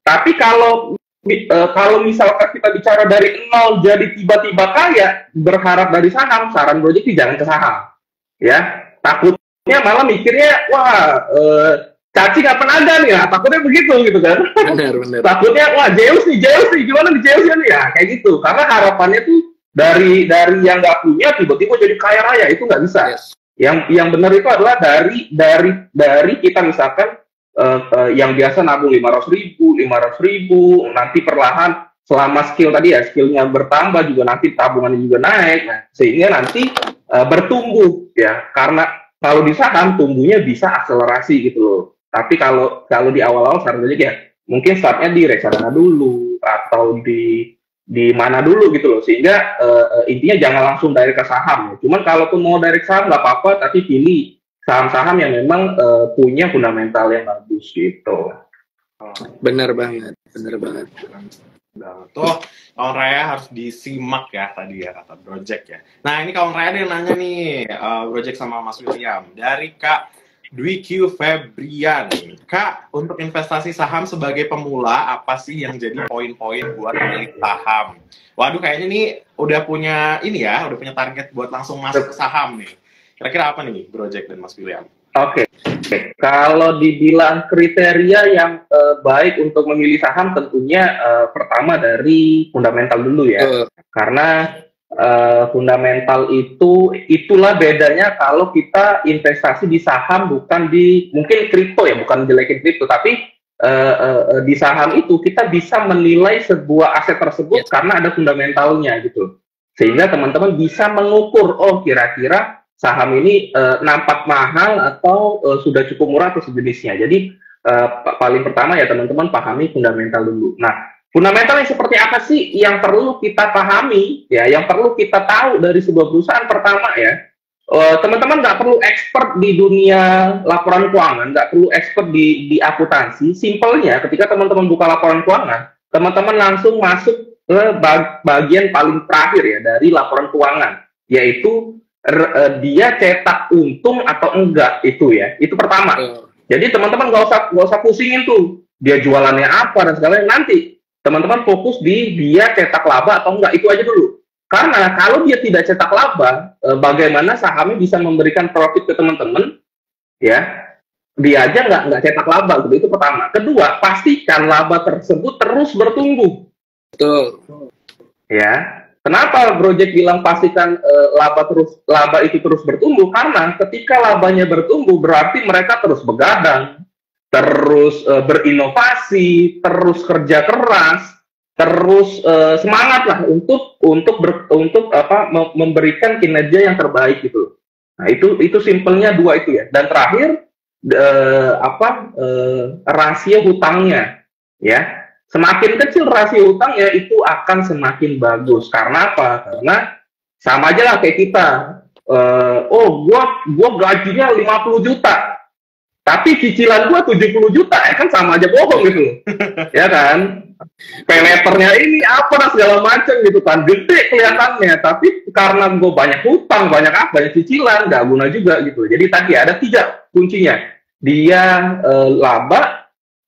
Tapi kalau misalkan kita bicara dari nol jadi tiba-tiba kaya berharap dari saham, saran Bro Jeki jangan ke saham, ya. Takutnya malah mikirnya, wah, cacing apa naga nih ya, takutnya begitu gitu kan. Benar. Takutnya, wah, Zeus nih, gimana nih Zeus nih ya, kayak gitu. Karena harapannya tuh dari yang nggak punya tiba-tiba jadi kaya raya, itu nggak bisa. Yes. Yang benar itu adalah dari kita misalkan yang biasa nabung 500.000, nanti perlahan selama skillnya bertambah juga nanti tabungannya juga naik, nah, sehingga nanti bertumbuh ya, karena kalau di saham tumbuhnya bisa akselerasi gitu loh. Tapi kalau di awal-awal saran aja ya mungkin startnya di reksadana dulu atau di mana dulu gitu loh, sehingga intinya jangan langsung direct ke saham ya. Cuman kalaupun mau direct saham nggak apa-apa, tapi pilih saham-saham yang memang punya fundamental yang bagus gitu. Benar banget. Tuh, kawan Raya harus disimak ya tadi ya kata Project ya. Nah ini kawan Raya ada yang nanya nih, Project sama Mas William dari Kak Dwi Q Febrian. Kak, untuk investasi saham sebagai pemula apa sih yang jadi poin-poin buat milih saham? Waduh, kayaknya nih udah punya target buat langsung masuk ke saham nih. Kira-kira apa nih Project dan Mas William? Oke. Kalau dibilang kriteria yang baik untuk memilih saham, tentunya pertama dari fundamental dulu ya. Karena fundamental itulah bedanya kalau kita investasi di saham, bukan di mungkin kripto ya, bukan jelekin kripto, tapi di saham itu kita bisa menilai sebuah aset tersebut karena ada fundamentalnya gitu. Sehingga teman-teman bisa mengukur, oh kira-kira saham ini nampak mahal atau sudah cukup murah atau sejenisnya. Jadi paling pertama ya teman-teman pahami fundamental dulu. Nah, fundamental yang seperti apa sih yang perlu kita pahami ya, yang perlu kita tahu dari sebuah perusahaan? Pertama ya, teman-teman nggak perlu expert di dunia laporan keuangan, nggak perlu expert di akuntansi. Simpelnya ketika teman-teman buka laporan keuangan, teman-teman langsung masuk ke bagian paling terakhir ya dari laporan keuangan, yaitu dia cetak untung atau enggak, itu ya, itu pertama. Jadi teman-teman nggak usah pusingin tuh dia jualannya apa dan segala, nanti teman-teman fokus di dia cetak laba atau enggak, itu aja dulu. Karena kalau dia tidak cetak laba, bagaimana sahamnya bisa memberikan profit ke teman-teman ya, dia aja nggak cetak laba gitu. Itu pertama. Kedua, pastikan laba tersebut terus bertumbuh. Betul ya. Kenapa Project bilang pastikan laba itu terus bertumbuh? Karena ketika labanya bertumbuh berarti mereka terus begadang, terus berinovasi, terus kerja keras, terus semangat lah untuk memberikan kinerja yang terbaik gitu. Nah itu simpelnya dua itu ya. Dan terakhir rasio hutangnya ya. Semakin kecil rasio hutang ya itu akan semakin bagus. Karena apa? Karena sama aja lah kayak kita. Gua gajinya 50 juta. Tapi cicilan gua 70 juta. Ya kan sama aja bohong gitu. Ya kan? Peleternya ini apa dan segala macam gitu kan. Gede kelihatannya. Tapi karena gua banyak hutang, banyak cicilan, nggak guna juga gitu. Jadi tadi ada 3 kuncinya. Dia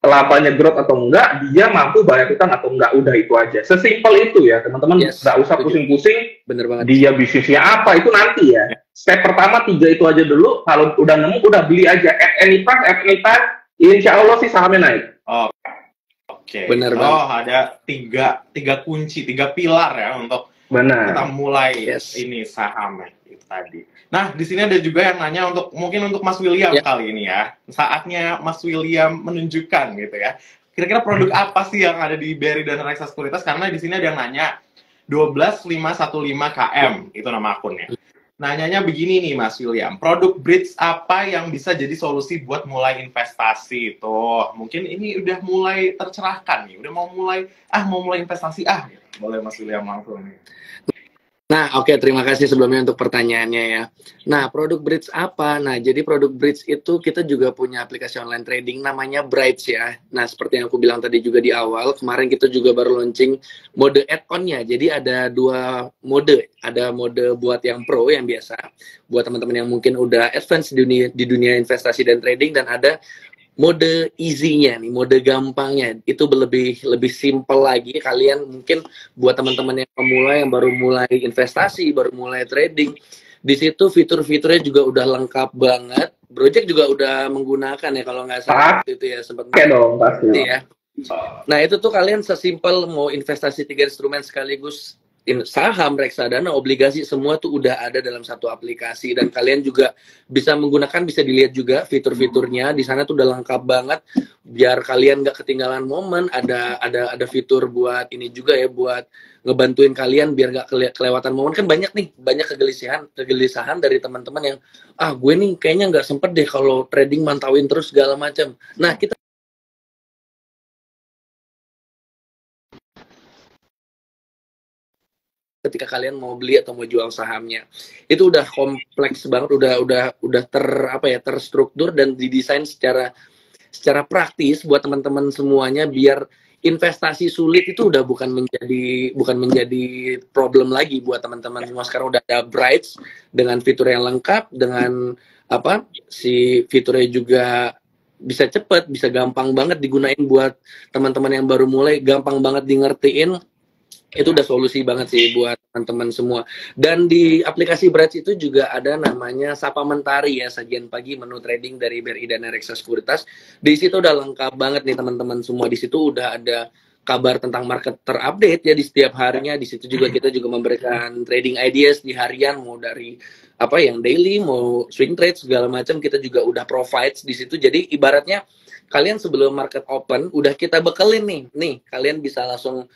labanya growth atau enggak, dia mampu bayar hutang atau enggak, udah itu aja. Sesimpel itu ya, teman-teman. Nggak usah pusing-pusing. Bener banget. Dia bisnisnya apa, itu nanti ya. Step pertama 3 itu aja dulu. Kalau udah nemu, udah beli aja. At any time, insya Allah sih sahamnya naik. Oke. Bener banget. Ada tiga kunci, 3 pilar ya untuk kita mulai ini sahamnya itu tadi. Nah, di sini ada juga yang nanya mungkin untuk Mas William kali ini ya. Saatnya Mas William menunjukkan gitu ya. Kira-kira produk apa sih yang ada di BRI dan Reksa Sekuritas? Karena di sini ada yang nanya 12515KM, itu nama akunnya. Nanyanya begini nih Mas William, produk bridge apa yang bisa jadi solusi buat mulai investasi? Tuh, mungkin ini udah mulai tercerahkan nih, udah mau mulai investasi gitu. Boleh Mas William langsung nih. Nah, oke, terima kasih sebelumnya untuk pertanyaannya ya. Nah, produk bridge apa? Nah, jadi produk bridge itu kita juga punya aplikasi online trading namanya Brights ya. Nah, seperti yang aku bilang tadi juga di awal, kemarin kita juga baru launching mode add-on-nya. Jadi ada 2 mode. Ada mode buat yang pro, yang biasa. Buat teman-teman yang mungkin udah advance di dunia investasi dan trading. Dan ada mode easy-nya nih, mode gampangnya itu lebih simple lagi. Kalian mungkin buat teman-teman yang pemula yang baru mulai investasi, baru mulai trading, di situ fitur-fiturnya juga udah lengkap banget. Project juga udah menggunakan ya kalau nggak salah itu ya, sempat dong pasti ya. Nah itu tuh kalian sesimpel mau investasi 3 instrumen sekaligus, saham, reksadana, obligasi, semua tuh udah ada dalam satu aplikasi, dan kalian juga bisa menggunakan, bisa dilihat juga fitur-fiturnya di sana tuh udah lengkap banget, biar kalian nggak ketinggalan momen. Ada fitur buat ini juga ya, buat ngebantuin kalian biar nggak kelewatan momen. Kan banyak nih, banyak kegelisahan dari teman-teman yang gue nih kayaknya nggak sempet deh kalau trading, mantauin terus segala macam. Nah kita ketika kalian mau beli atau mau jual sahamnya itu udah kompleks banget, udah terstruktur dan didesain secara praktis buat teman-teman semuanya, biar investasi sulit itu udah bukan menjadi problem lagi buat teman-teman semua. Sekarang udah ada Brights dengan fitur yang lengkap, dengan si fiturnya juga bisa cepet, bisa gampang banget digunain buat teman-teman yang baru mulai, gampang banget di ngertiin. Itu udah solusi banget sih buat teman-teman semua. Dan di aplikasi Brights itu juga ada namanya Sapa Mentari ya, sajian pagi menu trading dari BRI Dana Reksa Sekuritas. Di situ udah lengkap banget nih teman-teman semua. Di situ udah ada kabar tentang market terupdate ya di setiap harinya. Di situ juga kita juga memberikan trading ideas di harian, mau dari yang daily, mau swing trade segala macam, kita juga udah provide di situ. Jadi ibaratnya kalian sebelum market open udah kita bekelin nih kalian bisa langsung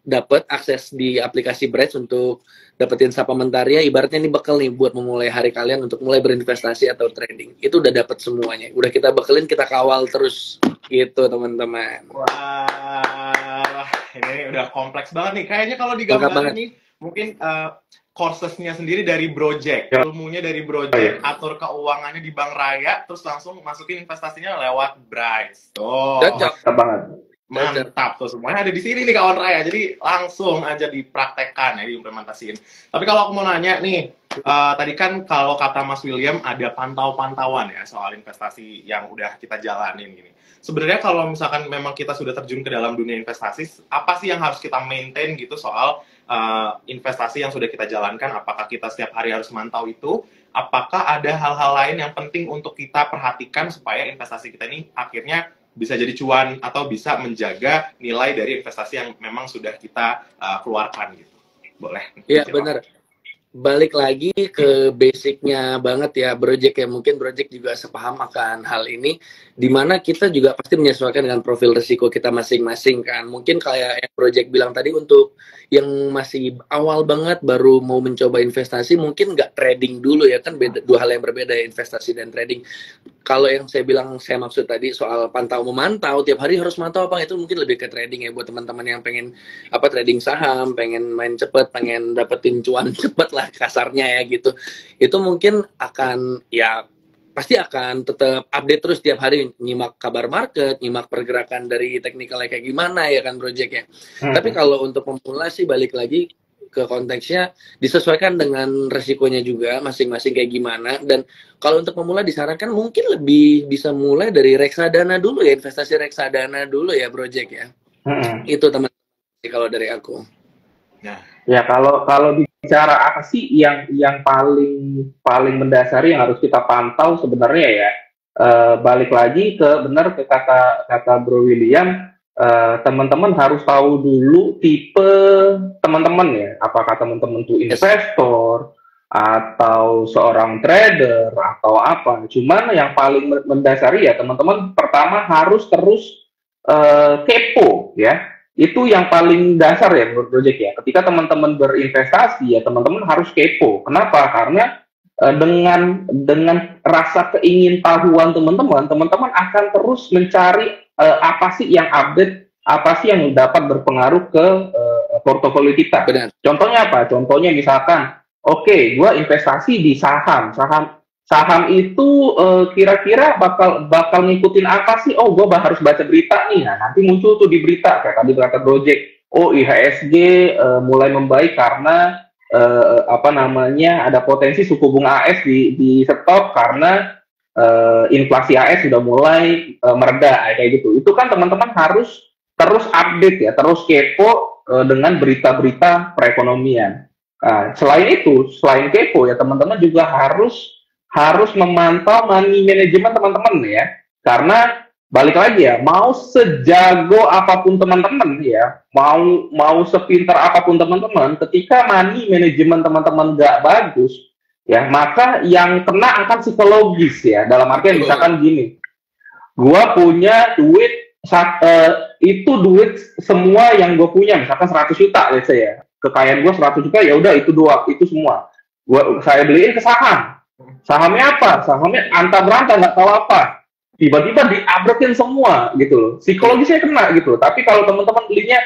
dapat akses di aplikasi Brights untuk dapetin Sapa Mentari ya. Ibaratnya ini bekal nih buat memulai hari kalian untuk mulai berinvestasi atau trading. Itu udah dapat semuanya. Udah kita bekelin, kita kawal terus gitu teman-teman. Wah, ini udah kompleks banget nih. Kayaknya kalau digambarkan nih, mungkin courses-nya sendiri dari Project, ilmunya dari Project, atur keuangannya di Bank Raya, terus langsung masukin investasinya lewat Brights. Cocok banget. Mantap tuh, semuanya ada di sini nih kawan Raya. Jadi langsung aja dipraktekkan ya, diimplementasiin. Tapi kalau aku mau nanya nih, tadi kan kalau kata Mas William ada pantauan ya soal investasi yang udah kita jalanin gini. Sebenarnya kalau misalkan memang kita sudah terjun ke dalam dunia investasi, apa sih yang harus kita maintain gitu soal investasi yang sudah kita jalankan? Apakah kita setiap hari harus mantau itu? Apakah ada hal-hal lain yang penting untuk kita perhatikan supaya investasi kita ini akhirnya bisa jadi cuan atau bisa menjaga nilai dari investasi yang memang sudah kita keluarkan gitu? Boleh? Iya benar. Balik lagi ke basicnya banget ya Project ya, mungkin Project juga sepaham akan hal ini, dimana kita juga pasti menyesuaikan dengan profil risiko kita masing-masing kan. Mungkin kayak yang Project bilang tadi, untuk yang masih awal banget baru mau mencoba investasi, mungkin nggak trading dulu ya kan, beda, dua hal yang berbeda ya, investasi dan trading. Kalau yang saya maksud tadi soal memantau tiap hari harus mantau itu mungkin lebih ke trading ya, buat teman-teman yang pengen trading saham, pengen main cepet, pengen dapetin cuan cepet lah kasarnya ya gitu. Itu mungkin pasti akan tetap update terus tiap hari, nyimak kabar market, nyimak pergerakan dari teknikalnya kayak gimana ya kan Project ya. Tapi kalau untuk pemula sih balik lagi ke konteksnya, disesuaikan dengan resikonya juga masing-masing kayak gimana. Dan kalau untuk pemula disarankan mungkin lebih bisa mulai dari reksadana dulu ya, investasi reksadana dulu ya Project ya. Itu teman-teman kalau dari aku. Ya kalau bicara apa sih yang paling mendasari yang harus kita pantau sebenarnya ya, balik lagi ke kata Bro William, teman-teman harus tahu dulu tipe teman-teman ya, apakah teman-teman itu investor atau seorang trader atau apa. Cuman yang paling mendasari ya teman-teman pertama harus terus kepo ya. Itu yang paling dasar ya menurut Project ya. Ketika teman-teman berinvestasi ya teman-teman harus kepo. Kenapa? Karena dengan rasa keingintahuan teman-teman akan terus mencari apa sih yang update, apa sih yang dapat berpengaruh ke portofolio kita. Benar. Contohnya apa? Contohnya misalkan, gue investasi di saham itu kira-kira bakal ngikutin apa sih? Gue harus baca berita nih. Nah, nanti muncul tuh di berita kayak tadi kata Project. IHSG mulai membaik karena ada potensi suku bunga AS di stop karena inflasi AS sudah mulai mereda kayak gitu. Itu kan teman-teman harus terus update ya, terus kepo dengan berita-berita perekonomian. Selain itu, selain kepo ya teman-teman juga harus memantau money management teman-teman ya. Karena balik lagi ya, mau sejago apapun teman-teman ya, mau sepintar apapun teman-teman, ketika money management teman-teman nggak bagus, ya maka yang kena akan psikologis ya. Dalam artian misalkan gini, gua punya duit itu duit semua yang gue punya, misalkan 100 juta, let's say ya, kekayaan gue 100 juta, ya udah itu semua saya beliin ke saham. Sahamnya apa? Sahamnya anta beranta nggak tahu apa. Tiba-tiba diabrekin semua gitu loh. Psikologisnya kena gitu loh. Tapi kalau teman-teman belinya,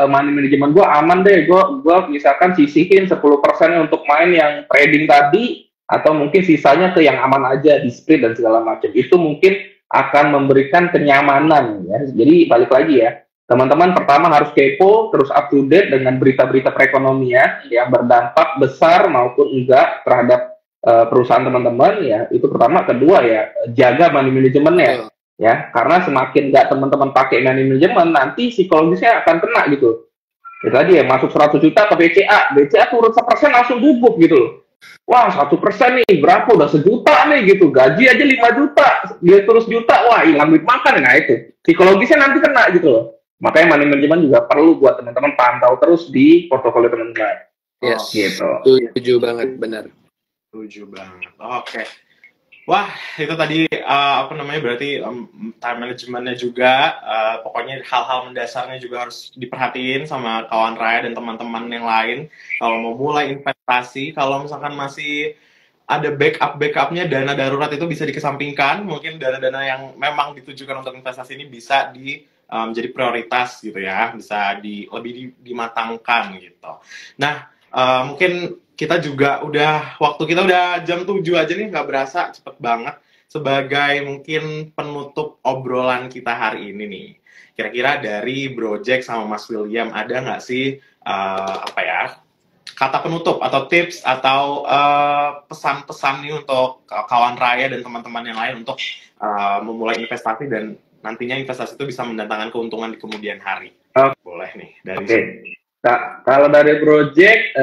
money management gue aman deh, gue misalkan sisihin 10% untuk main yang trading tadi, atau mungkin sisanya ke yang aman aja, di split dan segala macam. Itu mungkin akan memberikan kenyamanan ya. Jadi balik lagi ya, teman-teman pertama harus kepo, terus up to date dengan berita-berita perekonomian yang berdampak besar maupun enggak terhadap perusahaan teman-teman ya. Itu pertama. Kedua ya, jaga money manajemennya ya, karena semakin nggak teman-teman pakai money management, nanti psikologisnya akan kena gitu. Itu tadi ya, masuk 100 juta ke BCA turun 1% langsung gugup gitu loh. Wah, 1% nih berapa, udah sejuta nih gitu, gaji aja 5 juta, dia terus juta, wah hilang duit makan. Nah itu psikologisnya nanti kena gitu loh. Makanya money management juga perlu buat teman-teman pantau terus di portofolio teman-teman. Yes, gitu. Setuju banget, benar. Setuju banget. Oke. Wah, itu tadi berarti time managementnya juga, pokoknya hal-hal mendasarnya juga harus diperhatiin sama kawan Raya dan teman-teman yang lain. Kalau mau mulai investasi, kalau misalkan masih ada backupnya, dana darurat itu bisa dikesampingkan. Mungkin dana-dana yang memang ditujukan untuk investasi ini bisa jadi prioritas gitu ya, bisa lebih dimatangkan gitu. Nah, mungkin kita juga waktu kita udah jam 7 aja nih, nggak berasa, cepet banget. Sebagai mungkin penutup obrolan kita hari ini nih, kira-kira dari Bro Jack sama Mas William ada nggak sih kata penutup atau tips atau pesan-pesan nih untuk kawan Raya dan teman-teman yang lain untuk memulai investasi dan nantinya investasi itu bisa mendatangkan keuntungan di kemudian hari? Boleh nih dari kalau dari Project,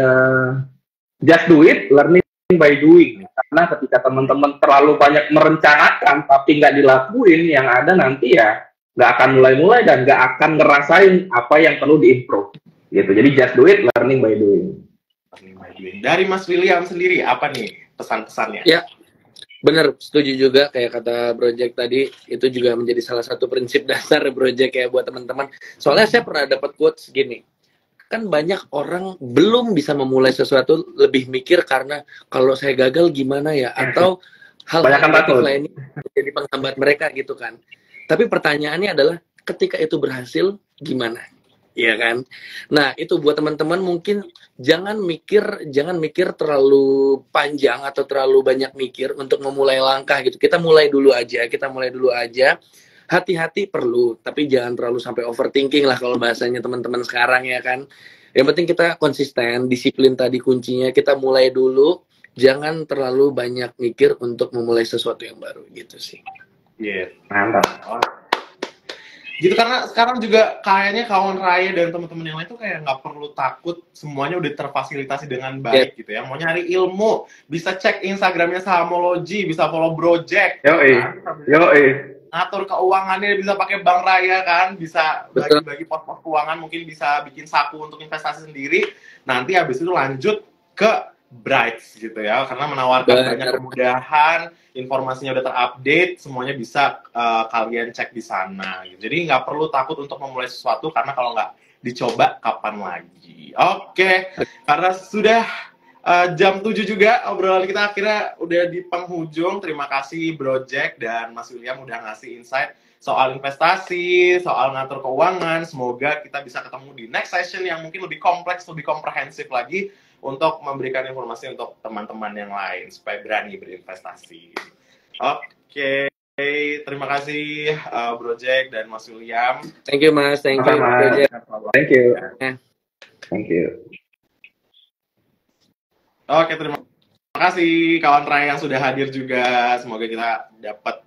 just do it, learning by doing. Karena ketika teman-teman terlalu banyak merencanakan tapi nggak dilakuin, yang ada nanti ya nggak akan mulai-mulai dan nggak akan ngerasain apa yang perlu diimprove. Gitu. Jadi just do it, learning by doing. Dari Mas William sendiri, apa nih pesan-pesannya? Ya, benar, setuju juga kayak kata Project tadi, itu juga menjadi salah satu prinsip dasar Project ya buat teman-teman. Soalnya saya pernah dapat quotes gini, kan banyak orang belum bisa memulai sesuatu lebih mikir karena kalau saya gagal gimana ya, atau hal-hal negatif lainnya menjadi penghambat mereka gitu kan. Tapi pertanyaannya adalah ketika itu berhasil gimana? Iya kan? Nah, itu buat teman-teman mungkin jangan mikir terlalu panjang atau terlalu banyak mikir untuk memulai langkah gitu. Kita mulai dulu aja. Hati-hati perlu, tapi jangan terlalu sampai overthinking lah kalau bahasanya teman-teman sekarang ya kan. Yang penting kita konsisten, disiplin tadi kuncinya. Kita mulai dulu, jangan terlalu banyak mikir untuk memulai sesuatu yang baru gitu sih. Iya, mantap. Gitu, karena sekarang juga kayaknya kawan Raya dan teman-teman yang lain tuh kayak nggak perlu takut, semuanya udah terfasilitasi dengan baik gitu ya. Mau nyari ilmu, bisa cek Instagramnya Sahamology, bisa follow Bro Jack. Ngatur keuangannya bisa pakai Bank Raya kan, bisa bagi-bagi pos-pos keuangan, mungkin bisa bikin saku untuk investasi sendiri. Nanti habis itu lanjut ke Brights gitu ya, karena menawarkan banyak kemudahan, informasinya udah terupdate, semuanya bisa kalian cek di sana. Gitu. Jadi nggak perlu takut untuk memulai sesuatu, karena kalau nggak dicoba kapan lagi. Oke, karena sudah jam 7 juga, obrolan kita akhirnya udah di penghujung. Terima kasih Bro Jack dan Mas William udah ngasih insight soal investasi, soal ngatur keuangan. Semoga kita bisa ketemu di next session yang mungkin lebih kompleks, lebih komprehensif lagi, untuk memberikan informasi untuk teman-teman yang lain supaya berani berinvestasi. Oke, terima kasih Bro Jack dan Mas William. Thank you Mas, thank you Bro Jack. Thank you. Oke, terima kasih kawan Raya yang sudah hadir juga. Semoga kita dapat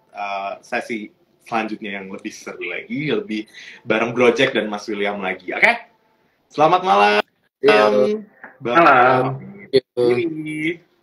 sesi selanjutnya yang lebih seru lagi, lebih bareng Project dan Mas William lagi. Oke? Selamat malam. Yo. Malam. Yo. Ini.